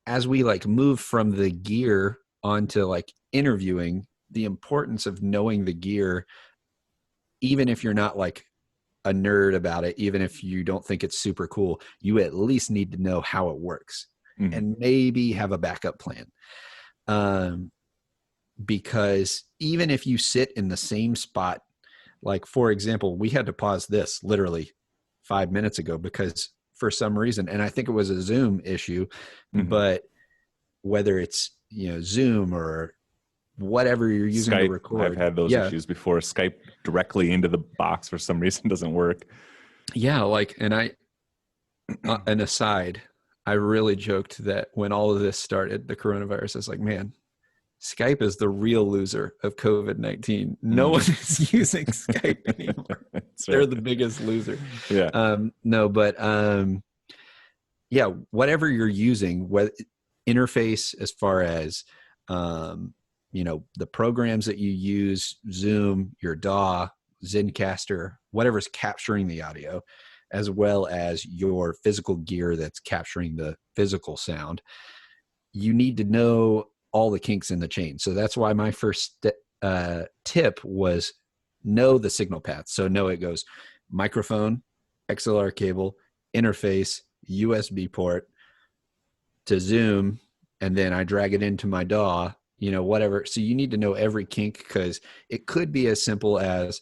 as we like move from the gear onto like interviewing, the importance of knowing the gear, even if you're not like a nerd about it, even if you don't think it's super cool, you at least need to know how it works and maybe have a backup plan. Because even if you sit in the same spot, like for example, we had to pause this literally 5 minutes ago because for some reason, and I think it was a Zoom issue, but whether it's, Zoom or whatever you're using to Skype, record. I've had those issues before. Skype directly into the box for some reason doesn't work. Yeah, like, and an aside, I really joked that when all of this started, the coronavirus, is like, man, Skype is the real loser of COVID-19. No one is using Skype anymore. They're the biggest loser. Yeah. No, but yeah, whatever you're using, what interface as far as the programs that you use, Zoom, your DAW, Zencaster, whatever's capturing the audio, as well as your physical gear that's capturing the physical sound, you need to know all the kinks in the chain. So that's why my first tip was know the signal path. So know it goes microphone, XLR cable, interface, USB port to Zoom, and then I drag it into my DAW, whatever. So you need to know every kink, because it could be as simple as,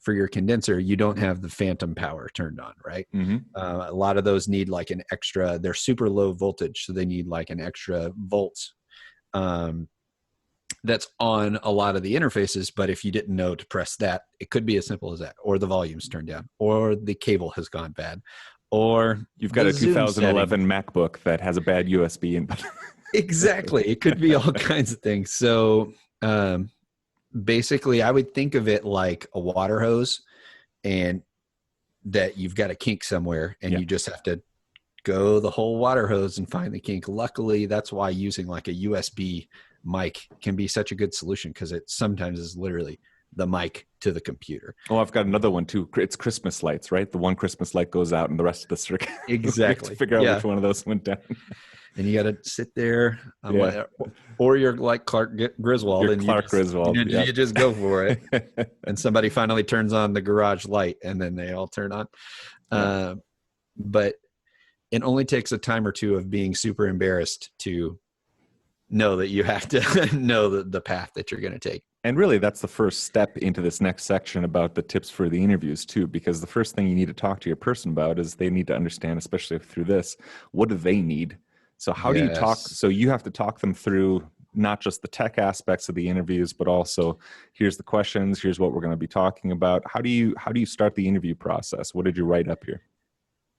for your condenser, you don't have the phantom power turned on, right? A lot of those need like an extra, they're super low voltage, so they need like an extra volts that's on a lot of the interfaces. But if you didn't know to press that, it could be as simple as that, or the volume's turned down, or the cable has gone bad, or you've got a 2011 MacBook that has a bad USB input. Exactly. It could be all kinds of things. So basically, I would think of it like a water hose, and that you've got a kink somewhere, and you just have to go the whole water hose and find the kink. Luckily, that's why using like a USB mic can be such a good solution, because it sometimes is literally the mic to the computer. Oh, I've got another one too. It's Christmas lights, right? The one Christmas light goes out and the rest of the circuit. Exactly. To figure out which one of those went down. And you got to sit there, or you're like Clark Griswold. Griswold. You just go for it. And somebody finally turns on the garage light, and then they all turn on. But it only takes a time or two of being super embarrassed to know that you have to know the path that you're going to take. And really, that's the first step into this next section about the tips for the interviews too, because the first thing you need to talk to your person about is they need to understand, especially through this, what do they need? So how do you talk? So you have to talk them through not just the tech aspects of the interviews, but also here's the questions, here's what we're going to be talking about. How do you start the interview process? What did you write up here?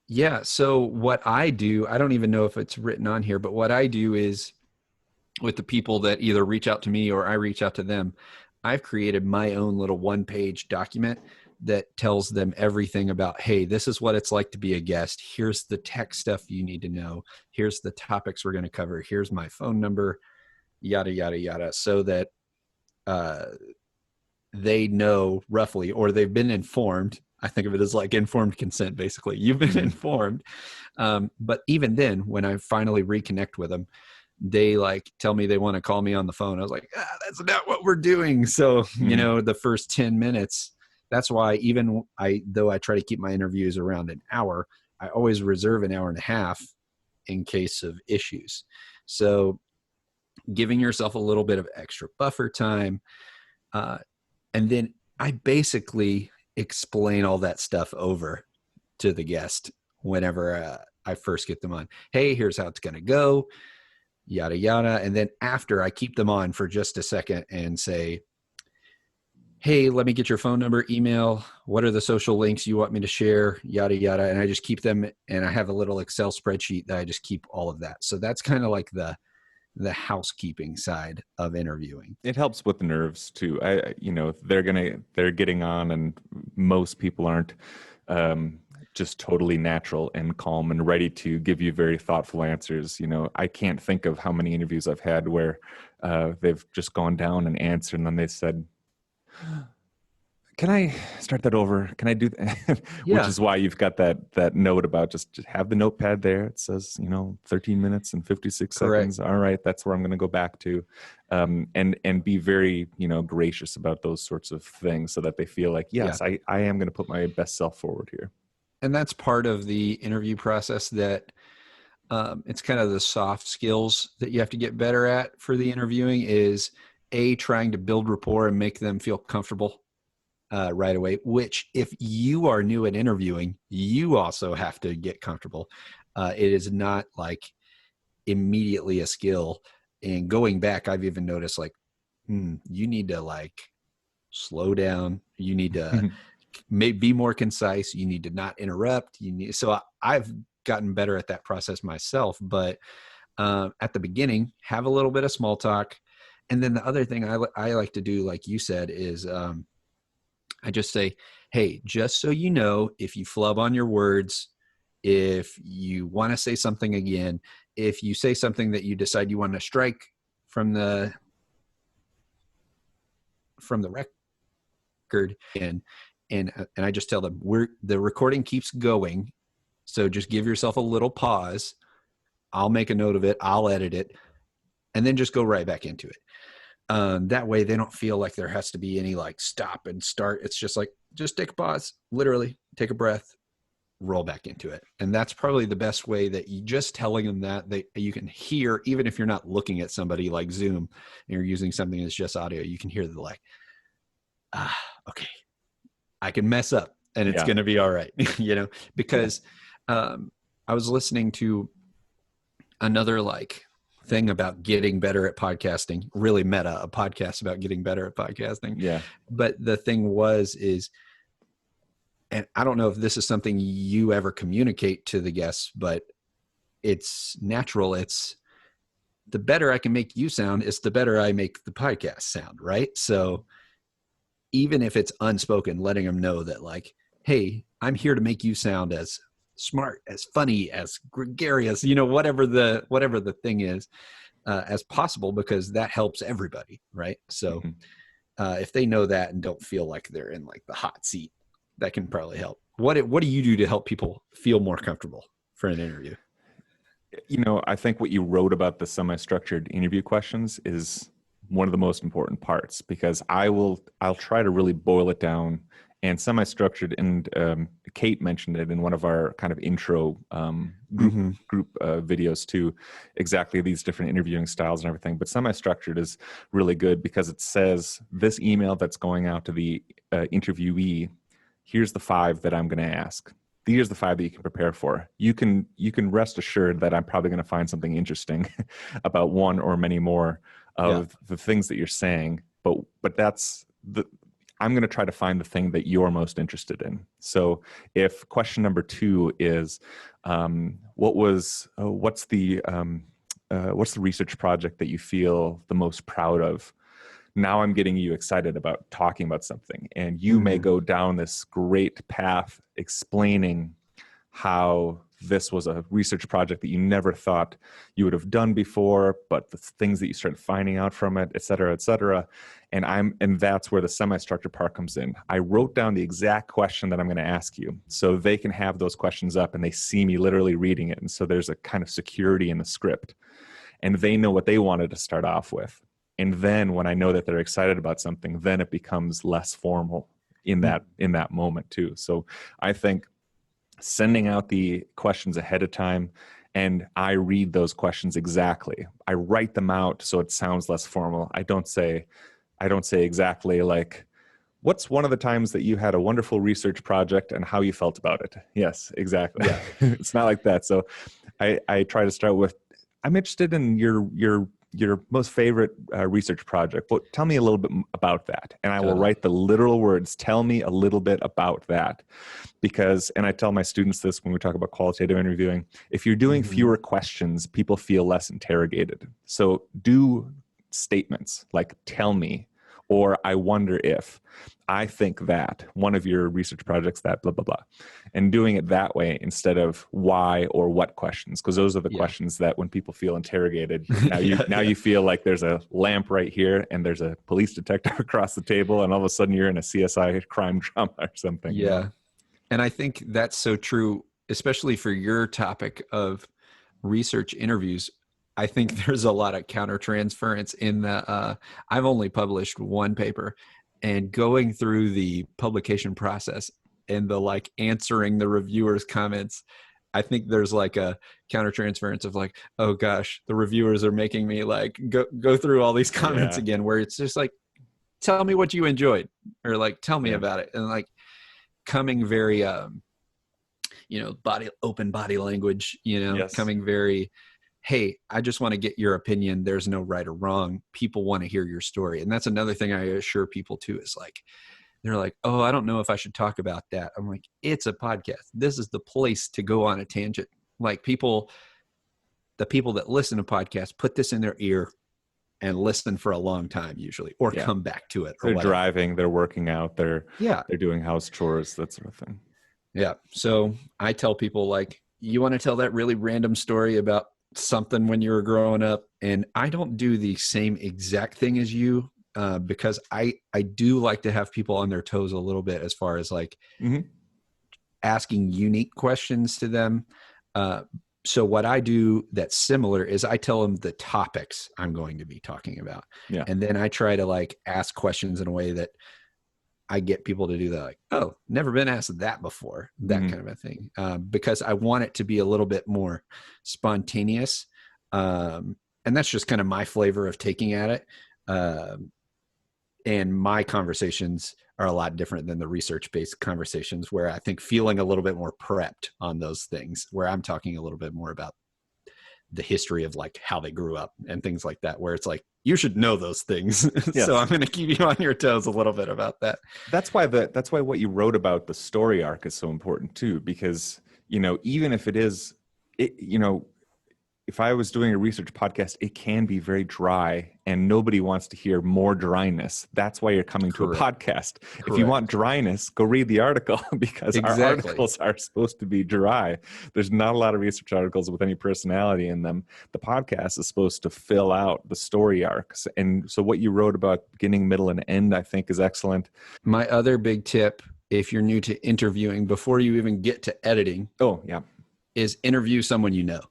Yeah. So what I do, I don't even know if it's written on here, but what I do is, with the people that either reach out to me or I reach out to them, I've created my own little one-page document that tells them everything about, hey, this is what it's like to be a guest. Here's the tech stuff you need to know. Here's the topics we're going to cover. Here's my phone number, yada, yada, yada, so that they know roughly, or they've been informed. I think of it as like informed consent, basically. You've been informed. But even then, when I finally reconnect with them, they like tell me they want to call me on the phone. I was like, that's not what we're doing. So, the first 10 minutes, that's why though I try to keep my interviews around an hour, I always reserve an hour and a half in case of issues. So giving yourself a little bit of extra buffer time. And then I basically explain all that stuff over to the guest whenever I first get them on. Hey, here's how it's going to go. Yada, yada. And then after, I keep them on for just a second and say, hey, let me get your phone number, email. What are the social links you want me to share? Yada, yada. And I just keep them. And I have a little Excel spreadsheet that I just keep all of that. So that's kind of like the housekeeping side of interviewing. It helps with the nerves too. They're getting on, and most people aren't just totally natural and calm and ready to give you very thoughtful answers. I can't think of how many interviews I've had where they've just gone down and answered, and then they said, Can I start that over? Can I do that? Which Yeah, is why you've got that note about just have the notepad there. It says, 13 minutes and 56 correct. seconds. All right, that's where I'm going to go back to, and be very, gracious about those sorts of things, so that they feel like, Yeah. yes, I am going to put my best self forward here. And that's part of the interview process that it's kind of the soft skills that you have to get better at for the interviewing is trying to build rapport and make them feel comfortable right away, which if you are new at interviewing, you also have to get comfortable. It is not like immediately a skill. And going back, I've even noticed like, you need to like slow down. You need to be more concise. You need to not interrupt. So I've gotten better at that process myself, but at the beginning, have a little bit of small talk. And then the other thing I like to do, like you said, is I just say, hey, just so you know, if you flub on your words, if you want to say something again, if you say something that you decide you want to strike from the record, and I just tell them the recording keeps going, so just give yourself a little pause. I'll make a note of it, I'll edit it, and then just go right back into it. That way they don't feel like there has to be any like stop and start. It's just like, just take a pause, literally take a breath, roll back into it. And that's probably the best way, that you just telling them that you can hear, even if you're not looking at somebody like Zoom and you're using something that's just audio, you can hear the like, okay, I can mess up and it's going to be all right. Because I was listening to another like thing about getting better at podcasting, really meta, a podcast about getting better at podcasting. Yeah. But the thing is, and I don't know if this is something you ever communicate to the guests, but it's natural. It's the better I can make you sound, it's the better I make the podcast sound. Right. So even if it's unspoken, letting them know that like, hey, I'm here to make you sound as smart, as funny, as gregarious, whatever the thing is, as possible, because that helps everybody, right? So if they know that and don't feel like they're in like the hot seat, that can probably help. What do you do to help people feel more comfortable for an interview? I think what you wrote about the semi-structured interview questions is one of the most important parts, because I'll try to really boil it down. And semi-structured, and Kate mentioned it in one of our kind of intro group videos too, exactly these different interviewing styles and everything. But semi-structured is really good because it says, this email that's going out to the interviewee, here's the 5 that I'm going to ask. Here's the 5 that you can prepare for. You can rest assured that I'm probably going to find something interesting about one or many more of the things that you're saying. But that's I'm going to try to find the thing that you're most interested in. So if question number 2 is, what's the research project that you feel the most proud of? Now I'm getting you excited about talking about something, and you may go down this great path explaining how this was a research project that you never thought you would have done before, but the things that you started finding out from it, et cetera, et cetera. And that's where the semi-structured part comes in. I wrote down the exact question that I'm going to ask you, so they can have those questions up and they see me literally reading it. And so there's a kind of security in the script, and they know what they wanted to start off with. And then when I know that they're excited about something, then it becomes less formal in that moment too. So I think sending out the questions ahead of time, and I read those questions exactly. I write them out so it sounds less formal. I don't say exactly like, what's one of the times that you had a wonderful research project and how you felt about it? Yes, exactly. Yeah. It's not like that. So I try to start with, I'm interested in your most favorite research project. Well, tell me a little bit about that. And I will write the literal words, tell me a little bit about that. Because, and I tell my students this when we talk about qualitative interviewing, if you're doing fewer questions, people feel less interrogated. So do statements like tell me, or I wonder if, I think that, one of your research projects that, blah, blah, blah. And doing it that way instead of why or what questions, because those are the questions that when people feel interrogated, now you feel like there's a lamp right here and there's a police detective across the table, and all of a sudden you're in a CSI crime drama or something. Yeah. You know? And I think that's so true, especially for your topic of research interviews. I think there's a lot of countertransference in the, I've only published one paper, and going through the publication process and the like answering the reviewers' comments, I think there's like a countertransference of like, oh gosh, the reviewers are making me like go through all these comments again, where it's just like, tell me what you enjoyed, or like, tell me about it. And like coming very, open body language, coming very, hey, I just want to get your opinion. There's no right or wrong. People want to hear your story. And that's another thing I assure people too, is like, they're like, oh, I don't know if I should talk about that. I'm like, it's a podcast. This is the place to go on a tangent. Like the people that listen to podcasts put this in their ear and listen for a long time usually, or come back to it. They're driving, they're working out, they're doing house chores, that sort of thing. Yeah. So I tell people like, you want to tell that really random story about something when you were growing up, and I don't do the same exact thing as you, because I do like to have people on their toes a little bit as far as like asking unique questions to them. So what I do that's similar is I tell them the topics I'm going to be talking about. Yeah. And then I try to like ask questions in a way that I get people to do that. Like, oh, never been asked that before, that kind of a thing. Because I want it to be a little bit more spontaneous. And that's just kind of my flavor of taking at it. And my conversations are a lot different than the research-based conversations, where I think feeling a little bit more prepped on those things, where I'm talking a little bit more about the history of like how they grew up and things like that, where it's like, you should know those things. Yes. So I'm going to keep you on your toes a little bit about that. That's why what you wrote about the story arc is so important too, because, even if if I was doing a research podcast, it can be very dry and nobody wants to hear more dryness. That's why you're coming to a podcast. Correct. If you want dryness, go read the article, because our articles are supposed to be dry. There's not a lot of research articles with any personality in them. The podcast is supposed to fill out the story arcs. And so what you wrote about beginning, middle, and end, I think is excellent. My other big tip, if you're new to interviewing, before you even get to editing, is interview someone you know.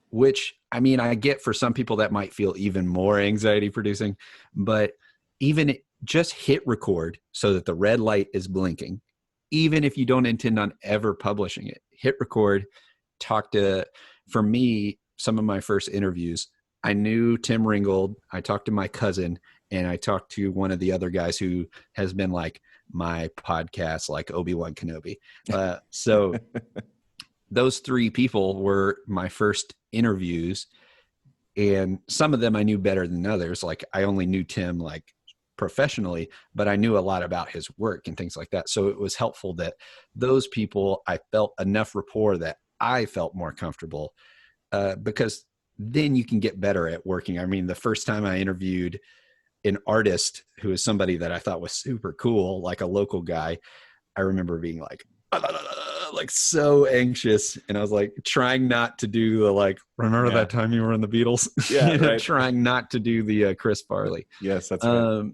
Which, I mean, I get for some people that might feel even more anxiety producing, but even just hit record so that the red light is blinking, even if you don't intend on ever publishing it. Hit record, for me, some of my first interviews, I knew Tim Ringgold, I talked to my cousin, and I talked to one of the other guys who has been like my podcast, like Obi-Wan Kenobi. So those three people were my first interviews, and some of them I knew better than others. Like I only knew Tim like professionally, but I knew a lot about his work and things like that. So it was helpful that those people, I felt enough rapport that I felt more comfortable, because then you can get better at working. I mean, the first time I interviewed an artist who was somebody that I thought was super cool, like a local guy, I remember being like so anxious, and I was like trying not to do the like, remember that time you were in the Beatles? Yeah, right. Trying not to do the Chris Farley. Yes, that's right.